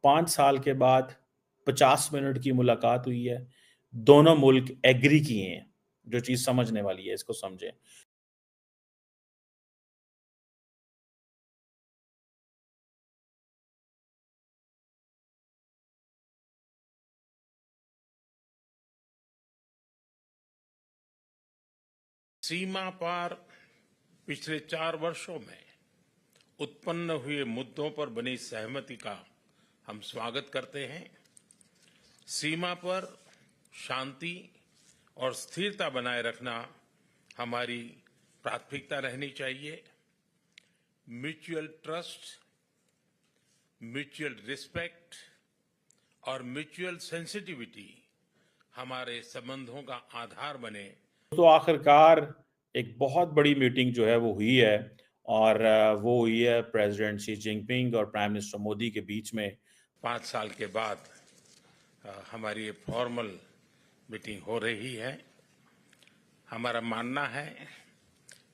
5 साल के बाद 50 मिनट की मुलाकात हुई है। दोनों मुल्क एग्री किए हैं। जो चीज़ समझने वाली है, इसको समझें। सीमा पार पिछले 4 वर्षों में उत्पन्न हुए मुद्दों पर बनी सहमति का हम स्वागत करते हैं। सीमा पर शांति और स्थिरता बनाए रखना हमारी प्राथमिकता रहनी चाहिए। म्यूचुअल ट्रस्ट, म्यूचुअल रिस्पेक्ट और म्यूचुअल सेंसिटिविटी हमारे संबंधों का आधार बने। तो आखिरकार एक बहुत बड़ी मीटिंग जो है वो हुई है और वो हुई है प्रेसिडेंट शी जिनपिंग और प्राइम मिनिस्टर मोदी के बीच में। 5 साल के बाद हमारी ये फॉर्मल मीटिंग हो रही है। हमारा मानना है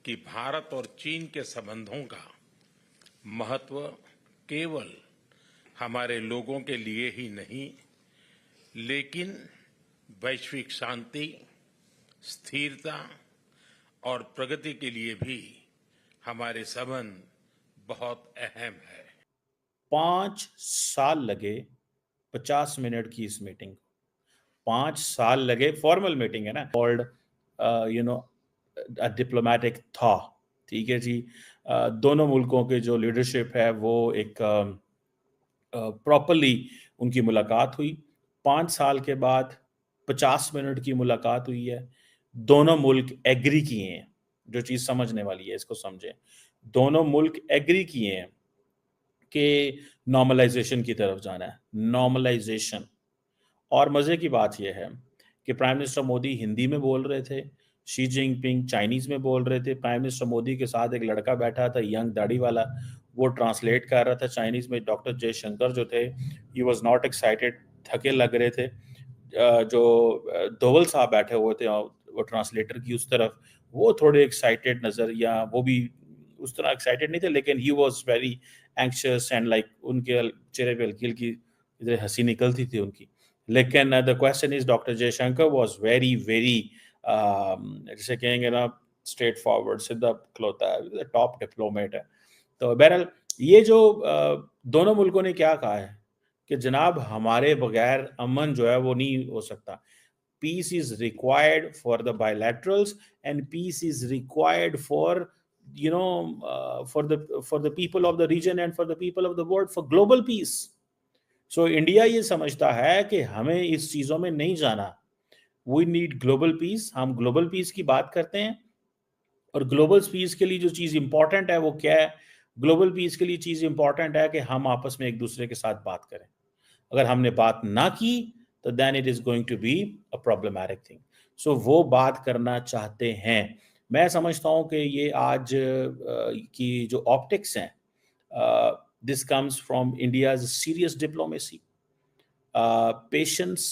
कि भारत और चीन के संबंधों का महत्व केवल हमारे लोगों के लिए ही नहीं, लेकिन वैश्विक शांति, स्थिरता और प्रगति के लिए भी हमारे संबंध बहुत अहम है। 5 साल लगे 50 मिनट की इस मीटिंग को। 5 साल लगे, फॉर्मल मीटिंग है ना, कॉल्ड यू नो डिप्लोमेटिक था। ठीक है जी। दोनों मुल्कों के जो लीडरशिप है वो एक प्रॉपरली उनकी मुलाकात हुई। 5 साल के बाद 50 मिनट की मुलाकात हुई है। दोनों मुल्क एग्री किए हैं। जो चीज़ समझने वाली है, इसको समझें। दोनों मुल्क एग्री किए हैं कि नॉर्मलाइजेशन की तरफ जाना है। नॉर्मलाइजेशन। और मज़े की बात यह है कि प्राइम मिनिस्टर मोदी हिंदी में बोल रहे थे, शी जिनपिंग चाइनीज़ में बोल रहे थे। प्राइम मिनिस्टर मोदी के साथ एक लड़का बैठा था, यंग दाढ़ी वाला, वो ट्रांसलेट कर रहा था चाइनीज़ में। डॉक्टर जयशंकर जो थे, ही वाज़ नॉट एक्साइटेड, थके लग रहे थे। जो धोवल साहब बैठे हुए थे वो ट्रांसलेटर की उस तरफ, वो थोड़े एक्साइटेड नज़र, या वो भी उस तरह एक्साइटेड नहीं थे, लेकिन he was very anxious and like उनके चेहरे पे हल्की-हल्की इधर हँसी निकलती थी उनकी। लेकिन the question is doctor Jaishankar was very very जिसे कहेंगे ना, स्ट्रेट फॉरवर्ड, सीधा खलोता है, टॉप डिप्लोमेट है। तो बहरहाल ये जो दोनों मुल्कों ने क्या कहा है कि जनाब हमारे बगैर अमन जो है वो नहीं हो सकता। Peace is required for the bilaterals, and peace is required for for the people of the region and for the people of the world, for global peace. So India ये समझता है कि हमें इस चीज़ों में नहीं जाना। We need global peace. हम ग्लोबल पीस की बात करते हैं और ग्लोबल पीस के लिए जो चीज़ इंपॉर्टेंट है वो क्या है? ग्लोबल पीस के लिए चीज़ इंपॉर्टेंट है कि हम आपस में एक दूसरे के साथ बात करें। अगर हमने बात ना की तो then it is going to be a problematic thing. So वो बात करना चाहते हैं। मैं समझता हूँ कि ये आज की जो ऑप्टिक्स हैं, this comes from India's serious diplomacy, patience.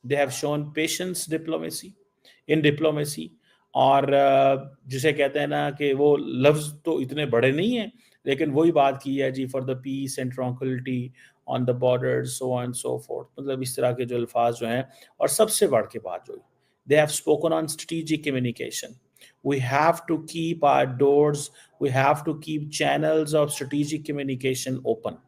They have shown patience diplomacy in diplomacy. और जिसे कहते हैं ना कि वो लफ्ज़ तो इतने बड़े नहीं हैं, लेकिन वही बात की है जी, for the peace and tranquillity on the border, so on so forth. मतलब इस तरह के जो अल्फाज जो हैं, और सबसे बढ़ के बात जो है, they have spoken on strategic communication. We have to keep our doors, we have to keep channels of strategic communication open.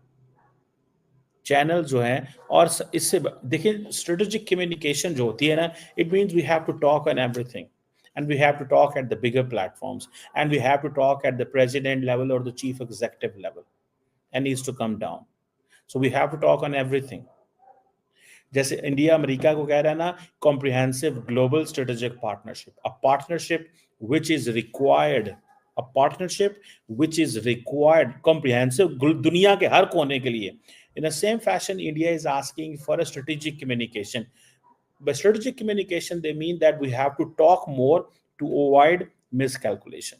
Channel जो हैं, और इससे देखिए स्ट्रेटेजिक कम्युनिकेशन जो होती है ना, it means we have to talk on everything, and we have to talk at the bigger platforms, and we have to talk at the president level or the chief executive level, and needs to come down. So we have to talk on everything. जैसे India America को कह रहा है ना, comprehensive global strategic partnership, a partnership which is required, a partnership which is required, comprehensive दुनिया के हर कोने के लिए। In the same fashion India is asking for a strategic communication. By strategic communication they mean that we have to talk more to avoid miscalculation.